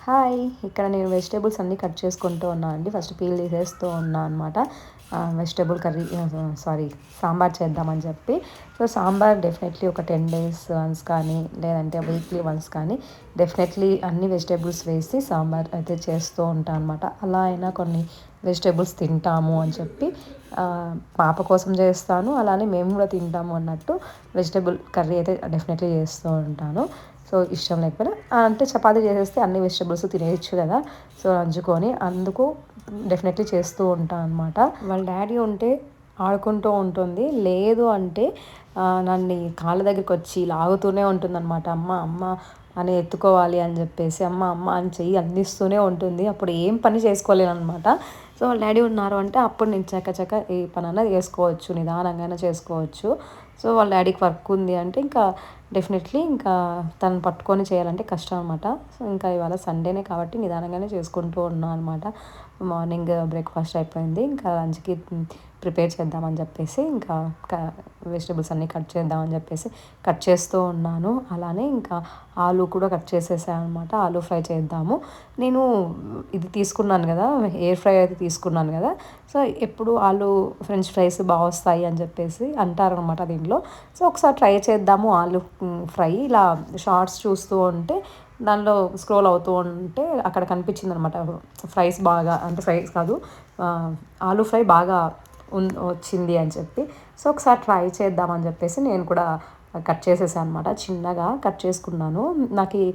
Hi! ఇక్కడ నేను vegetables అన్నీ కట్ చేసుకుంటూ ఉన్నా అండి. ఫస్ట్ పీల్ తీసేస్తూ ఉన్నా అనమాట. వెజిటబుల్ కర్రీ సాంబార్ చేద్దామని చెప్పి. సో, సాంబార్ డెఫినెట్లీ ఒక 10 డేస్ వన్స్ కానీ, లేదంటే వీక్లీ వన్స్ కానీ డెఫినెట్లీ అన్ని వెజిటబుల్స్ వేసి సాంబార్ అయితే చేస్తూ ఉంటా అనమాట. అలా అయినా కొన్ని వెజిటబుల్స్ తింటాము అని చెప్పి పాప కోసం చేస్తాను. అలానే మేము కూడా తింటాము అన్నట్టు వెజిటబుల్ కర్రీ అయితే డెఫినెట్లీ చేస్తూ ఉంటాను. సో, ఇష్టం లేకపోయినా అంటే చపాతీ చేసేస్తే అన్ని వెజిటబుల్స్ తినేయొచ్చు కదా! సో, నంచుకొని అందుకు డెఫినెట్లీ చేస్తూ ఉంటాను అనమాట. వాళ్ళ డ్యాడీ ఉంటే ఆడుకుంటూ ఉంటుంది. లేదు అంటే నన్ను కాళ్ళ దగ్గరికి వచ్చి లాగుతూనే ఉంటుందన్నమాట. అమ్మ, అమ్మ అని ఎత్తుకోవాలి అని చెప్పేసి, అమ్మ, అమ్మ అని చెయ్యి అందిస్తూనే ఉంటుంది. అప్పుడు ఏం పని చేసుకోలేననమాట. సో, వాళ్ళ డ్యాడీ ఉన్నారు అంటే అప్పుడు నేను చకచక ఏ పనైనా చేసుకోవచ్చు. నిదానంగానే చేసుకోవచ్చు. సో, వాళ్ళ డ్యాడీకి వర్క్ ఉంది అంటే ఇంకా డెఫినెట్లీ ఇంకా తనని పట్టుకొని చేయాలంటే కష్టం అనమాట. సో, ఇంకా ఇవాళ సండేనే కాబట్టి నిదానంగానే చేసుకుంటూ ఉన్నా అనమాట. మార్నింగ్ బ్రేక్‌ఫాస్ట్ అయిపోయింది. ఇంకా లంచ్‌కి ప్రిపేర్ చేద్దామని చెప్పేసి ఇంకా వెజిటబుల్స్ అన్నీ కట్ చేద్దామని చెప్పేసి కట్ చేస్తూ ఉన్నాను. అలానే ఇంకా ఆలు కూడా కట్ చేసేసాను అనమాట. ఆలు ఫ్రై చేద్దాము. నేను ఇది తీసుకున్నాను కదా! ఎయిర్ ఫ్రై అయితే తీసుకున్నాను కదా! సో, ఎప్పుడు ఆలు ఫ్రెంచ్ ఫ్రైస్ వస్తాయి అని చెప్పేసి అంటారనమాట దీంట్లో. సో, ఒకసారి ట్రై చేద్దాము ఆలు ఫ్రై ఇలా షార్ట్స్ చూస్తూ ఉంటే దానిలో స్క్రోల్ అవుతూ ఉంటే అక్కడ కనిపించిందనమాట. ఫ్రైస్ బాగా అంటే ఫ్రైస్ కాదు, ఆలు ఫ్రై బాగా వచ్చింది అని చెప్పి. సో, ఒకసారి ట్రై చేద్దామని చెప్పేసి నేను కూడా కట్ చేసేసాను అనమాట. చిన్నగా కట్ చేసుకున్నాను. నాకు ఈ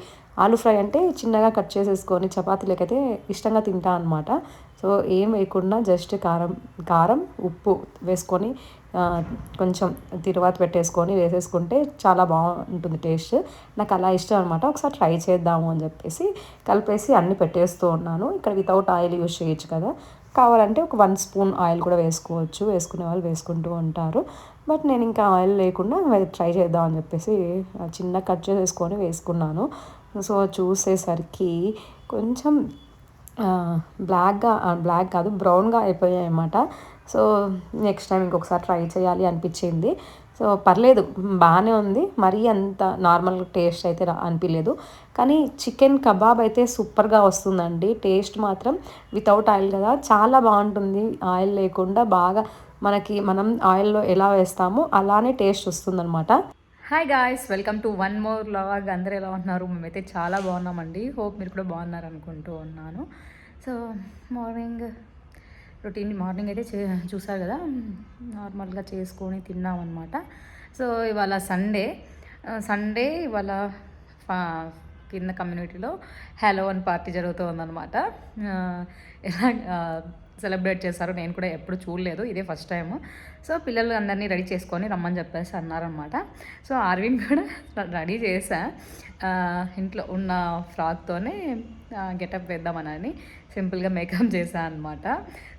ఆలు ఫ్రై అంటే చిన్నగా కట్ చేసేసుకొని చపాతీలకైతే ఇష్టంగా తింటా అనమాట. సో, ఏం వేయకుండా జస్ట్ కారం ఉప్పు వేసుకొని కొంచెం తిరువాత పెట్టేసుకొని వేసేసుకుంటే చాలా బాగుంటుంది టేస్ట్. నాకు అలా ఇష్టం అనమాట. ఒకసారి ట్రై చేద్దాము అని చెప్పేసి కలిపేసి అన్నీ పెట్టేస్తూ ఉన్నాను. ఇక్కడ వితౌట్ ఆయిల్ యూజ్ చేయొచ్చు కదా! కావాలంటే ఒక 1 స్పూన్ ఆయిల్ కూడా వేసుకోవచ్చు. వేసుకునే వాళ్ళు వేసుకుంటూ ఉంటారు. బట్ నేను ఇంకా ఆయిల్ లేకుండా ట్రై చేద్దాం అని చెప్పేసి చిన్నగా కట్ చేసేసుకొని వేసుకున్నాను. సో, చూసేసరికి కొంచెం బ్లాక్ కాదు బ్రౌన్‌గా అయిపోయాయి అన్నమాట. సో, నెక్స్ట్ టైం ఇంకొకసారి ట్రై చేయాలి అనిపించింది. సో, పర్లేదు బాగానే ఉంది. మరీ అంత నార్మల్ టేస్ట్ అయితే అనిపియలేదు. కానీ చికెన్ కబాబ్ అయితే సూపర్‌గా వస్తుందండి. టేస్ట్ మాత్రం వితౌట్ ఆయిల్ కదా! చాలా బాగుంటుంది. ఆయిల్ లేకుండా బాగా మనం ఆయిల్‌లో ఎలా వేస్తామో అలానే టేస్ట్ వస్తుందనమాట. Hi guys, welcome to one more vlog. అందరూ ఎలా ఉంటున్నారు? మేమైతే చాలా బాగున్నామండి. హోప్ మీరు కూడా బాగున్నారు అనుకుంటూ ఉన్నాను. సో, మార్నింగ్ అయితే చూసారు కదా, నార్మల్గా చేసుకొని తిన్నామన్నమాట. సో, ఇవాళ సండే ఇవాళ కింద కమ్యూనిటీలో హ్యాలోవీన్ పార్టీ జరుగుతూ ఉందన్నమాట. ఎలా సెలబ్రేట్ చేస్తారు నేను కూడా ఎప్పుడు చూడలేదు, ఇదే ఫస్ట్ టైము. సో, పిల్లలు అందరినీ రెడీ చేసుకొని రమ్మని చెప్పేసి అన్నారనమాట. సో, ఆర్విన్ కూడా రెడీ చేశా. ఇంట్లో ఉన్న ఫ్రాక్తోనే గెటప్ వేద్దామని సింపుల్గా మేకప్ చేశాను అనమాట.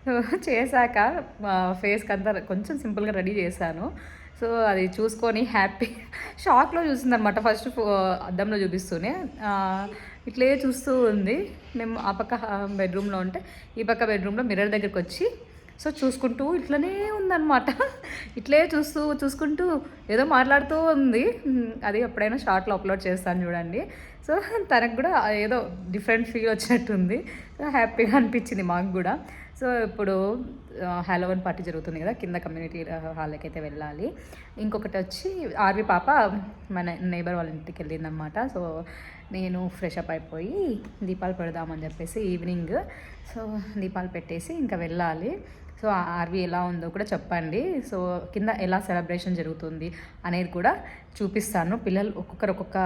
సో, చేశాక ఫేస్కి అంతా కొంచెం సింపుల్గా రెడీ చేశాను. సో, అది చూసుకొని హ్యాపీ షాక్లో చూసిందనమాట. ఫస్ట్ అద్దంలో చూపిస్తూనే ఇట్లే చూస్తూ ఉంది. మేము ఆ పక్క బెడ్రూమ్లో ఉంటే ఈ పక్క బెడ్రూమ్లో మిర్రర్ దగ్గరికి వచ్చి సో చూసుకుంటూ ఇట్లనే ఉందన్నమాట. ఇట్లే చూసుకుంటూ ఏదో మాట్లాడుతూ ఉంది. అది ఎప్పుడైనా షార్ట్లో అప్లోడ్ చేస్తాను చూడండి. సో, తనకు కూడా ఏదో డిఫరెంట్ ఫీల్ వచ్చినట్టుంది. హ్యాపీగా అనిపించింది మాకు కూడా. సో, ఇప్పుడు హ్యాలోవీన్ పార్టీ జరుగుతుంది కదా, కింద కమ్యూనిటీ హాల్కి అయితే వెళ్ళాలి. ఇంకొకటి వచ్చి ఆర్వి పాప మన నైబర్ వాళ్ళ ఇంటికి వెళ్ళిందనమాట. సో, నేను ఫ్రెష్ అప్ అయిపోయి దీపాలు పెడదామని చెప్పేసి ఈవినింగ్ సో దీపాలు పెట్టేసి ఇంకా వెళ్ళాలి. సో, ఆర్వి ఎలా ఉందో కూడా చెప్పండి. సో, కింద ఎలా సెలబ్రేషన్ జరుగుతుంది అనేది కూడా చూపిస్తాను. పిల్లలు ఒక్కొక్క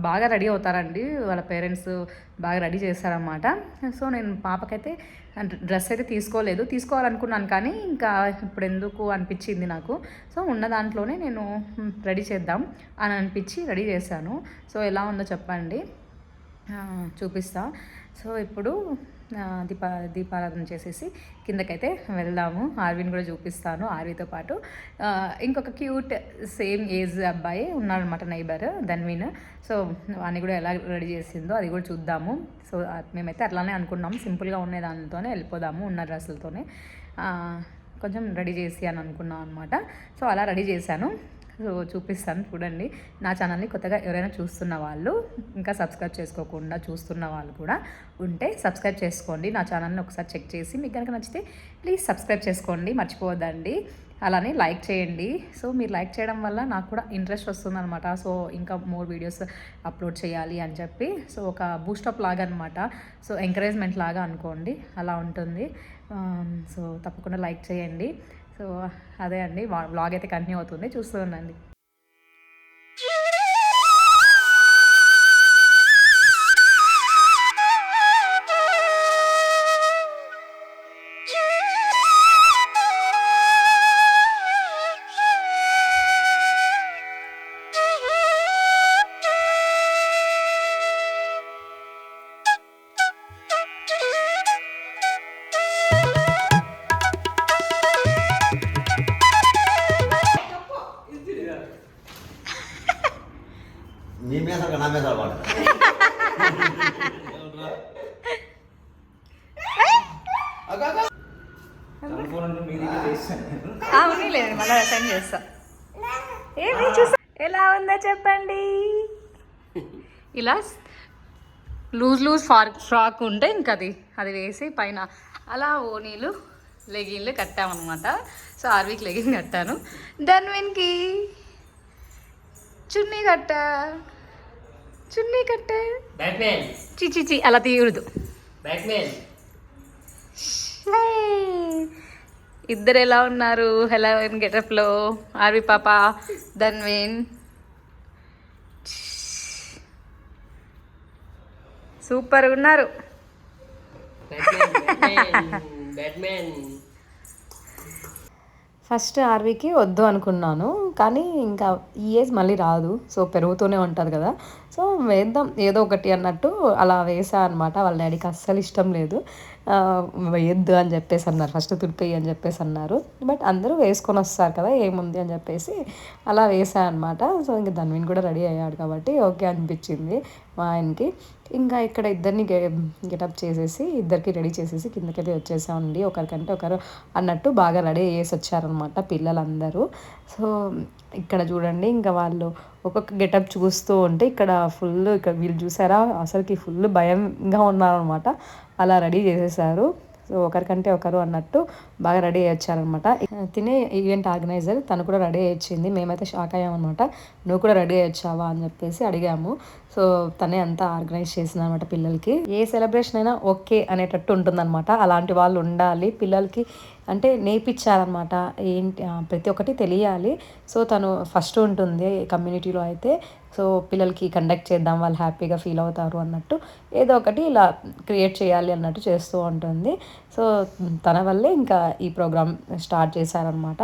బాగా రెడీ అవుతారండి. వాళ్ళ పేరెంట్స్ బాగా రెడీ చేస్తారన్నమాట. సో, నేను పాపకైతే డ్రెస్ అయితే తీసుకోవాలనుకున్నాను కానీ ఇంకా ఇప్పుడు ఎందుకు అనిపించింది నాకు. సో, ఉన్న దాంట్లోనే నేను రెడీ చేద్దాం అని అనిపించి రెడీ చేశాను. సో, ఎలా ఉందో చెప్పండి, చూపిస్తా. సో, ఇప్పుడు దీపారాధన చేసేసి కిందకైతే వెళ్దాము. ఆర్విని కూడా చూపిస్తాను. ఆర్వితో పాటు ఇంకొక క్యూట్ సేమ్ ఏజ్ అబ్బాయి ఉన్నాడనమాట, నైబర్ ధన్విన్. సో, వాడిని కూడా ఎలా రెడీ చేసిందో అది కూడా చూద్దాము. సో, మేమైతే అట్లానే అనుకున్నాము, సింపుల్గా ఉండే దానితోనే వెళ్ళిపోదాము ఉన్న డ్రెస్సులతోనే కొంచెం రెడీ చేసి అని అనుకున్నాం అనమాట. సో, అలా రెడీ చేశాను. సో చూపిస్తాను చూడండి. నా ఛానల్ని కొత్తగా ఎవరైనా చూస్తున్న వాళ్ళు, ఇంకా సబ్స్క్రైబ్ చేసుకోకుండా చూస్తున్న వాళ్ళు కూడా ఉంటే సబ్స్క్రైబ్ చేసుకోండి. నా ఛానల్ని ఒకసారి చెక్ చేసి మీకు కనుక నచ్చితే ప్లీజ్ సబ్స్క్రైబ్ చేసుకోండి, మర్చిపోవద్దండి. అలానే లైక్ చేయండి. సో మీరు లైక్ చేయడం వల్ల నాకు కూడా ఇంట్రెస్ట్ వస్తుందన్నమాట. సో ఇంకా మోర్ వీడియోస్ అప్లోడ్ చేయాలి అని చెప్పి, సో ఒక బూస్టప్ లాగా అనమాట. సో ఎంకరేజ్మెంట్ లాగా అనుకోండి, అలా ఉంటుంది. సో తప్పకుండా లైక్ చేయండి. సో అదే అండి, వ్లాగ్ అయితే కంటిన్యూ అవుతుంది, చూస్తూ ఉండండి. నీ మీద నా మీద లేదు, మళ్ళీ సెండ్ చేస్తా. ఏమి చూసా, ఎలా ఉందో చెప్పండి. ఇలా లూజ్ ఫ్రాక్ ఉంటే ఇంకా అది వేసి పైన అలా ఓనీలు లెగిన్లు కట్టామన్నమాట. సో ఆర్వీకి లెగిన్ కట్టాను, ధన్విన్కి చున్నీ కట్ట చిచి అలా తీయకూడదు. ఇద్దరు ఎలా ఉన్నారు హెలోవిన్ గెటప్లో? ఆర్వి పాప, ధన్విన్ సూపర్ ఉన్నారు. ఫస్ట్ ఆర్వీకి వద్దు అనుకున్నాను, కానీ ఇంకా ఈ ఏజ్ మళ్ళీ రాదు, సో పెరుగుతూనే ఉంటుంది కదా, సో వేద్దాం ఏదో ఒకటి అన్నట్టు అలా వేసా అనమాట. వాళ్ళ డాడీకి అస్సలు ఇష్టం లేదు, వేయద్దు అని చెప్పేసి అన్నారు, ఫస్ట్ తుడిపేయి అని చెప్పేసి అన్నారు. బట్ అందరూ వేసుకొని వస్తారు కదా, ఏముంది అని చెప్పేసి అలా వేసా అనమాట. సో ఇంక ధన్విన్ కూడా రెడీ అయ్యాడు కాబట్టి ఓకే అనిపించింది మా ఆయనకి. ఇంకా ఇక్కడ ఇద్దరిని గెటప్ చేసేసి ఇద్దరికి రెడీ చేసేసి కిందకెళ్ళి వచ్చేసామండి. ఒకరికంటే ఒకరు అన్నట్టు బాగా రెడీ చేసి వచ్చారనమాట పిల్లలందరూ. సో ఇక్కడ చూడండి, ఇంకా వాళ్ళు ఒక్కొక్క గెటప్ చూస్తూ ఉంటే ఇక్కడ వీళ్ళు చూసారా, అసలుకి ఫుల్ భయంగా ఉన్నారనమాట. అలా రెడీ చేసేసారు. సో ఒకరికంటే ఒకరు అన్నట్టు బాగా రెడీ అయ్యి వచ్చారనమాట. తినే ఈవెంట్ ఆర్గనైజర్ తను కూడా రెడీ అయ్యింది. మేమైతే షాక్ అయ్యామన్నమాట, నువ్వు కూడా రెడీ అయ్యొచ్చావా అని చెప్పేసి అడిగాము. సో తనే అంతా ఆర్గనైజ్ చేసిందనమాట. పిల్లలకి ఏ సెలబ్రేషన్ అయినా ఓకే అనేటట్టు ఉంటుందన్నమాట. అలాంటి వాళ్ళు ఉండాలి పిల్లలకి, అంటే నేర్పించారనమాట. ఏంటి ప్రతి ఒక్కటి తెలియాలి. సో తను ఫస్ట్ ఉంటుంది కమ్యూనిటీలో అయితే. సో పిల్లలకి కండక్ట్ చేద్దాం, వాళ్ళు హ్యాపీగా ఫీల్ అవుతారు అన్నట్టు ఏదో ఒకటి ఇలా క్రియేట్ చేయాలి అన్నట్టు చేస్తూ ఉంటుంది. సో తన వల్లే ఇంకా ఈ ప్రోగ్రామ్ స్టార్ట్ చేశారనమాట.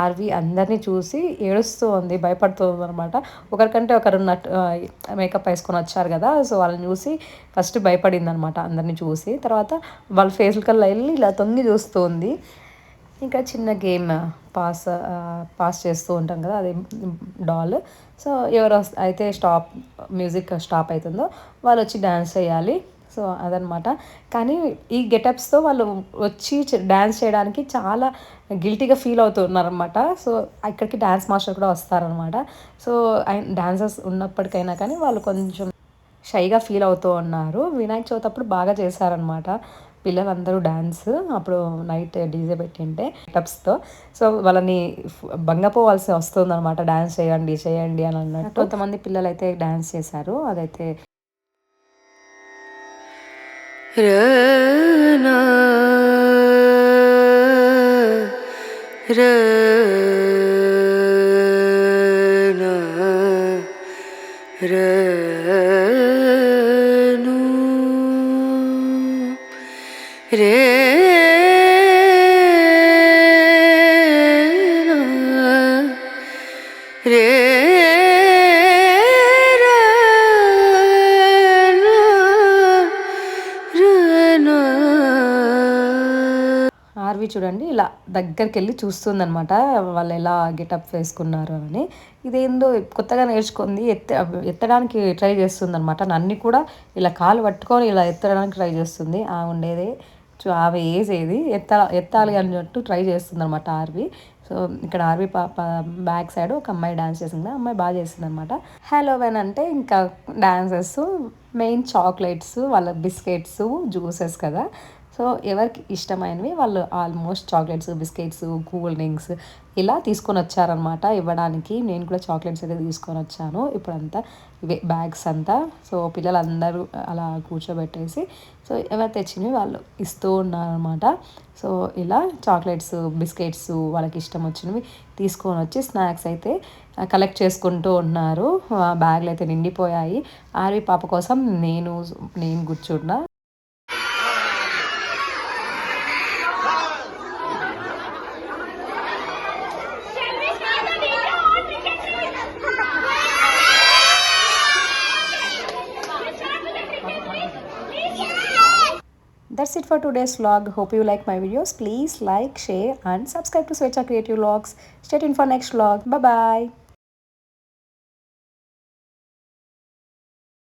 ఆర్వి అందరినీ చూసి ఏడుస్తూ ఉంది, భయపడుతుంది అనమాట. ఒకరికంటే ఒకరు ఉన్నట్టు మేకప్ వేసుకొని వచ్చారు కదా, సో వాళ్ళని చూసి ఫస్ట్ భయపడింది అనమాట అందరినీ చూసి. తర్వాత వాళ్ళ ఫేస్ల కల్లా వెళ్ళి ఇలా తొంగి చూస్తూ ఉంది. ఇంకా చిన్న గేమ్ పాస్ చేస్తూ ఉంటాం కదా, అది డాల్. సో ఎవరు అయితే మ్యూజిక్ స్టాప్ అవుతుందో వాళ్ళు వచ్చి డ్యాన్స్ చేయాలి. సో అదనమాట. కానీ ఈ గెటప్స్తో వాళ్ళు వచ్చి డ్యాన్స్ చేయడానికి చాలా గిల్టీగా ఫీల్ అవుతున్నారనమాట. సో ఇక్కడికి డ్యాన్స్ మాస్టర్ కూడా వస్తారనమాట. సో డాన్సర్స్ ఉన్నప్పటికైనా కానీ వాళ్ళు కొంచెం షైగా ఫీల్ అవుతూ ఉన్నారు. వినాయక చవితి అప్పుడు బాగా చేశారనమాట పిల్లలందరూ డ్యాన్స్. అప్పుడు నైట్ డీజే పెట్టింటే గెటప్స్తో. సో వాళ్ళని భంగపోవాల్సి వస్తుంది అనమాట, డ్యాన్స్ చేయండి చేయండి అని అన్నట్టు. కొంతమంది పిల్లలు అయితే డ్యాన్స్ చేశారు. అదైతే ఆర్వి చూడండి ఇలా దగ్గరికి వెళ్ళి చూస్తుందనమాట వాళ్ళు ఎలా గెటప్ వేసుకున్నారు అని. ఇదేందో కొత్తగా నేర్చుకుంది, ఎత్తడానికి ట్రై చేస్తుంది అనమాట. నన్ను కూడా ఇలా కాలు పట్టుకొని ఇలా ఎత్తడానికి ట్రై చేస్తుంది. ఉండేదే ఆమె వేసేది ఎత్తాలి అన్నట్టు ట్రై చేస్తుంది అనమాట ఆర్వి. సో ఇక్కడ ఆర్వి పాప బ్యాక్ సైడ్ ఒక అమ్మాయి డాన్స్ చేసింది, ఆ అమ్మాయి బాగా చేసింది అనమాట. హ్యాలోవెన్ అంటే ఇంకా డాన్సెస్, మెయిన్ చాక్లెట్స్, వాళ్ళ బిస్కెట్స్, జ్యూసెస్ కదా. సో ఎవరికి ఇష్టమైనవి వాళ్ళు almost chocolates, biscuits, cool drinks ఇలా తీసుకొని వచ్చారనమాట ఇవ్వడానికి. నేను కూడా చాక్లెట్స్ అయితే తీసుకొని వచ్చాను. ఇప్పుడంతా ఇవే బ్యాగ్స్ అంతా. సో పిల్లలందరూ అలా కూర్చోబెట్టేసి సో ఎవరు తెచ్చినవి వాళ్ళు ఇస్తూ ఉన్నారనమాట. సో ఇలా చాక్లెట్స్, బిస్కెట్స్ వాళ్ళకి ఇష్టం వచ్చినవి తీసుకొని వచ్చి స్నాక్స్ అయితే కలెక్ట్ చేసుకుంటూ ఉన్నారు. బ్యాగ్లు అయితే నిండిపోయాయి. ఆర్వి పాప కోసం నేను కూర్చున్నా. That's it for today's vlog. Hope you like my videos. Please like, share and subscribe to Swechha Creative Vlogs. Stay tuned for next vlog. Bye bye.